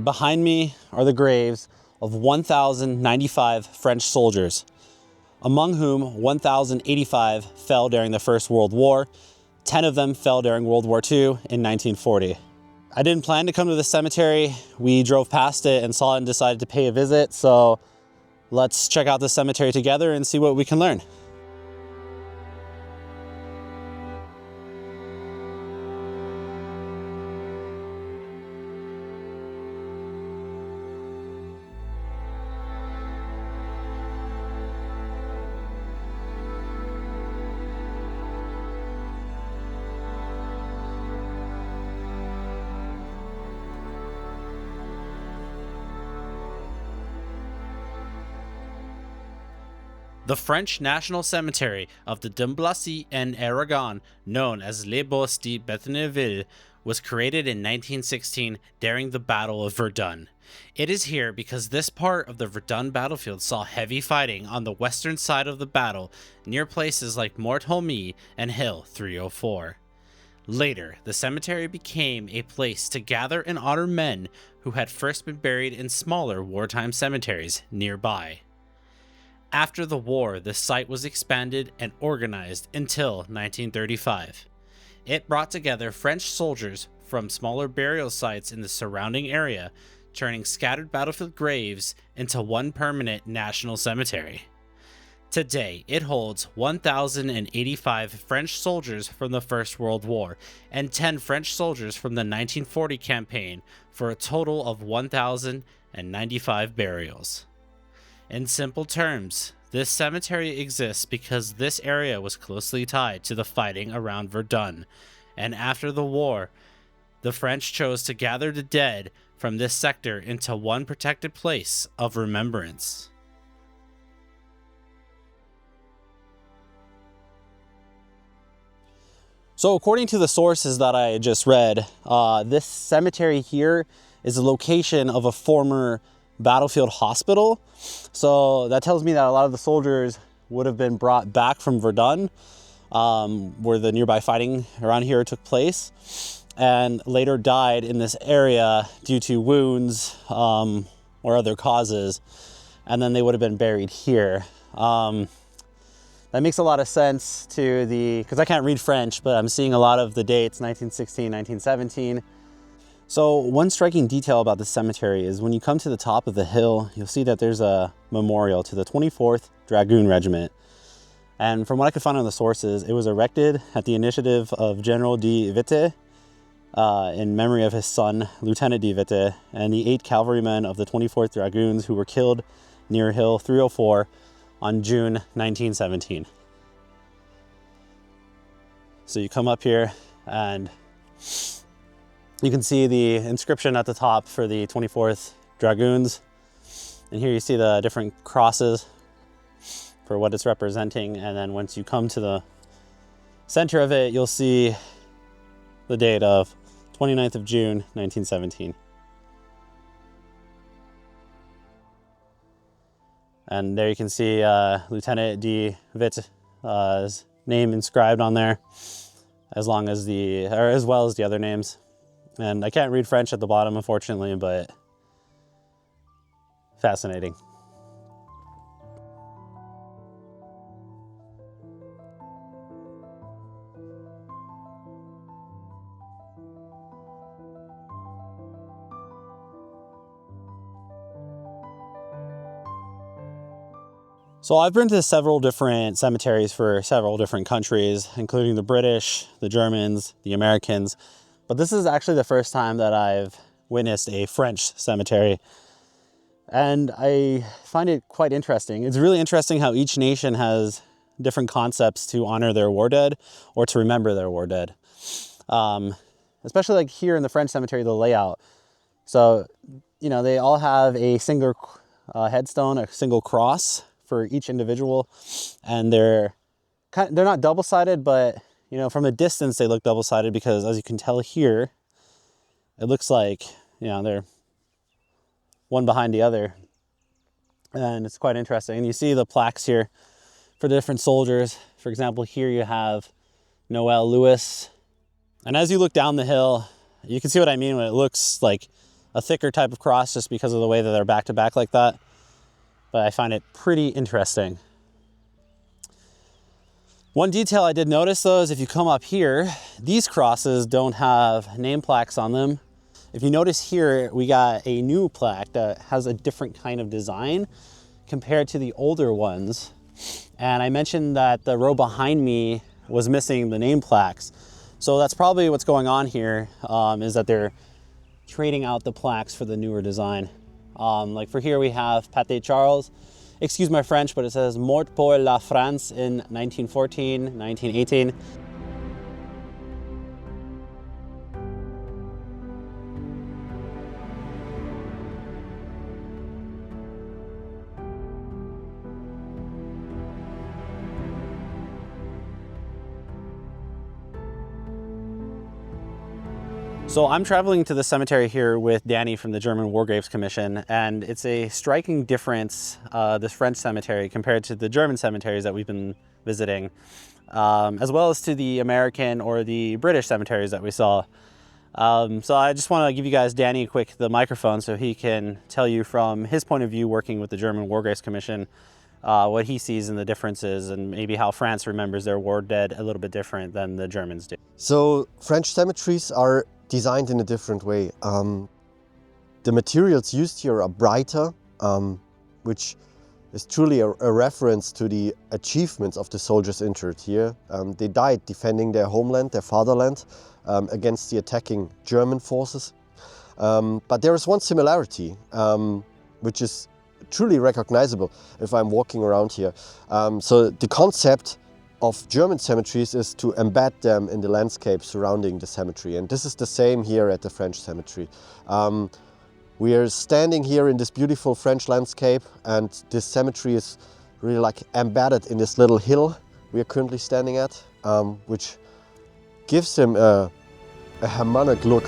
behind me are the graves of 1,095 French soldiers, among whom 1,085 fell during the First World War. 10 of them fell during World War II in 1940. I didn't plan to come to the cemetery. We drove past it and saw it and decided to pay a visit. So let's check out the cemetery together and see what we can learn. The French National Cemetery of the Dombasle-en-Argonne, known as Les Bois de Béthelainville, was created in 1916 during the Battle of Verdun. It is here because this part of the Verdun battlefield saw heavy fighting on the western side of the battle near places like Mort-Homme and Hill 304. Later, the cemetery became a place to gather and honor men who had first been buried in smaller wartime cemeteries nearby. After the war, the site was expanded and organized until 1935. It brought together French soldiers from smaller burial sites in the surrounding area, turning scattered battlefield graves into one permanent national cemetery. Today, it holds 1,085 French soldiers from the First World War and 10 French soldiers from the 1940 campaign for a total of 1,095 burials. In simple terms, this cemetery exists because this area was closely tied to the fighting around Verdun, and after the war, the French chose to gather the dead from this sector into one protected place of remembrance. So according to the sources that I just read, this cemetery here is the location of a former battlefield hospital. So that tells me that a lot of the soldiers would have been brought back from Verdun, where the nearby fighting around here took place, and later died in this area due to wounds or other causes, and then they would have been buried here. That makes a lot of sense to because I can't read French, but I'm seeing a lot of the dates, 1916, 1917. So one striking detail about the cemetery is when you come to the top of the hill, you'll see that there's a memorial to the 24th Dragoon Regiment. And from what I could find on the sources, it was erected at the initiative of General de Witte in memory of his son, Lieutenant de Witte, and the 8 cavalrymen of the 24th Dragoons who were killed near Hill 304 on June 1917. So you come up here and you can see the inscription at the top for the 24th Dragoons. And here you see the different crosses for what it's representing. And then once you come to the center of it, you'll see the date of 29th of June, 1917. And there you can see Lieutenant de Witte's name inscribed on there, as well as the other names. And I can't read French at the bottom, unfortunately, but fascinating. So I've been to several different cemeteries for several different countries, including the British, the Germans, the Americans. But this is actually the first time that I've witnessed a French cemetery. And I find it quite interesting. It's really interesting how each nation has different concepts to honor their war dead or to remember their war dead. Especially like here in the French cemetery, the layout. So, they all have a single headstone, a single cross for each individual. And they're not double-sided, but from a distance, they look double-sided because, as you can tell here, it looks like, they're one behind the other. And it's quite interesting. And you see the plaques here for the different soldiers. For example, here you have Noel Lewis. And as you look down the hill, you can see what I mean when it looks like a thicker type of cross just because of the way that they're back to back like that. But I find it pretty interesting. One detail I did notice though is if you come up here, these crosses don't have name plaques on them. If you notice here, we got a new plaque that has a different kind of design compared to the older ones. And I mentioned that the row behind me was missing the name plaques. So that's probably what's going on here, is that they're trading out the plaques for the newer design. Like for here we have Pâté Charles. Excuse my French, but it says Mort pour la France in 1914, 1918. So I'm traveling to the cemetery here with Danny from the German War Graves Commission, and it's a striking difference, this French cemetery compared to the German cemeteries that we've been visiting, as well as to the American or the British cemeteries that we saw. So I just want to give you guys Danny the microphone so he can tell you from his point of view working with the German War Graves Commission what he sees in the differences and maybe how France remembers their war dead a little bit different than the Germans do. So French cemeteries are designed in a different way. The materials used here are brighter, which is truly a reference to the achievements of the soldiers interred here. They died defending their homeland, their fatherland, against the attacking German forces. But there is one similarity, which is truly recognizable if I'm walking around here. So the concept of German cemeteries is to embed them in the landscape surrounding the cemetery. And this is the same here at the French cemetery. We are standing here in this beautiful French landscape, and this cemetery is really like embedded in this little hill we are currently standing at, which gives him a harmonic look.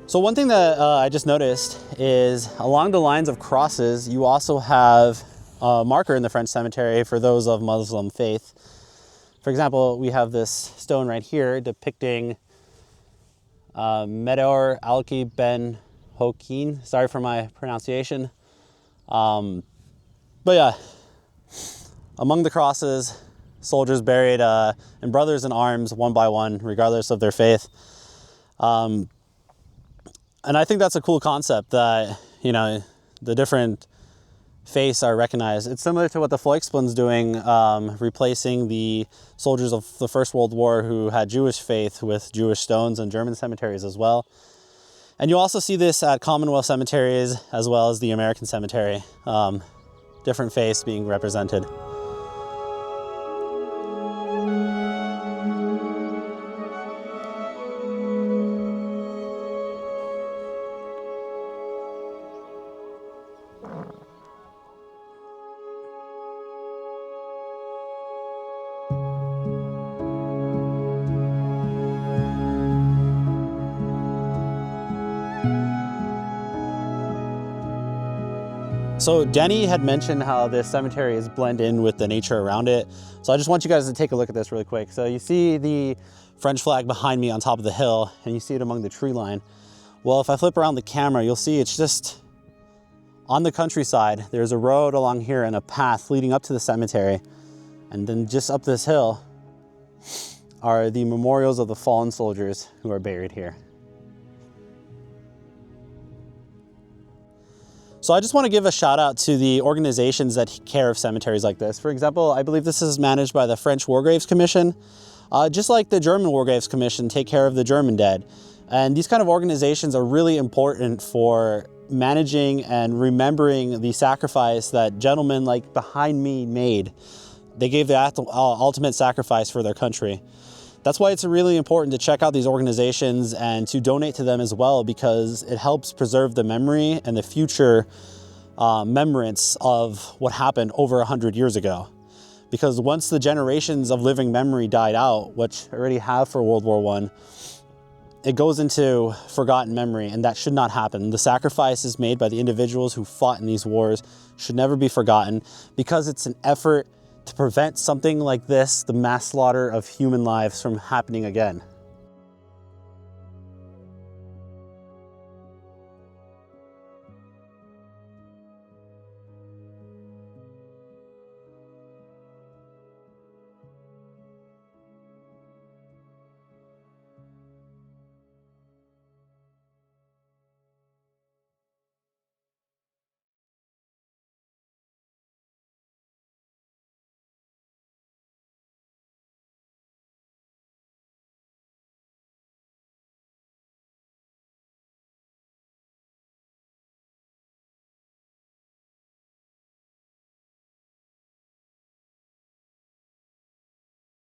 So one thing that I just noticed is along the lines of crosses, you also have a marker in the French cemetery for those of Muslim faith. For example, we have this stone right here depicting Medor Alki Ben Hokin. Sorry for my pronunciation. But yeah, among the crosses, soldiers buried and brothers in arms one by one, regardless of their faith. And I think that's a cool concept that, you know, the different faiths are recognized. It's similar to what the Volksbund's doing, replacing the soldiers of the First World War who had Jewish faith with Jewish stones in German cemeteries as well. And you also see this at Commonwealth cemeteries as well as the American cemetery, different faiths being represented. So Danny had mentioned how this cemetery is blended in with the nature around it. So I just want you guys to take a look at this really quick. So you see the French flag behind me on top of the hill, and you see it among the tree line. Well, if I flip around the camera, you'll see it's just on the countryside. There's a road along here and a path leading up to the cemetery. And then just up this hill are the memorials of the fallen soldiers who are buried here. So I just want to give a shout out to the organizations that take care of cemeteries like this. For example, I believe this is managed by the French War Graves Commission, just like the German War Graves Commission take care of the German dead. And these kind of organizations are really important for managing and remembering the sacrifice that gentlemen like behind me made. They gave the ultimate sacrifice for their country. That's why it's really important to check out these organizations and to donate to them as well, because it helps preserve the memory and the future remembrance of what happened over 100 years ago. Because once the generations of living memory died out, which already have for World War I, it goes into forgotten memory, and that should not happen. The sacrifices made by the individuals who fought in these wars should never be forgotten, because it's an effort to prevent something like this, the mass slaughter of human lives, from happening again.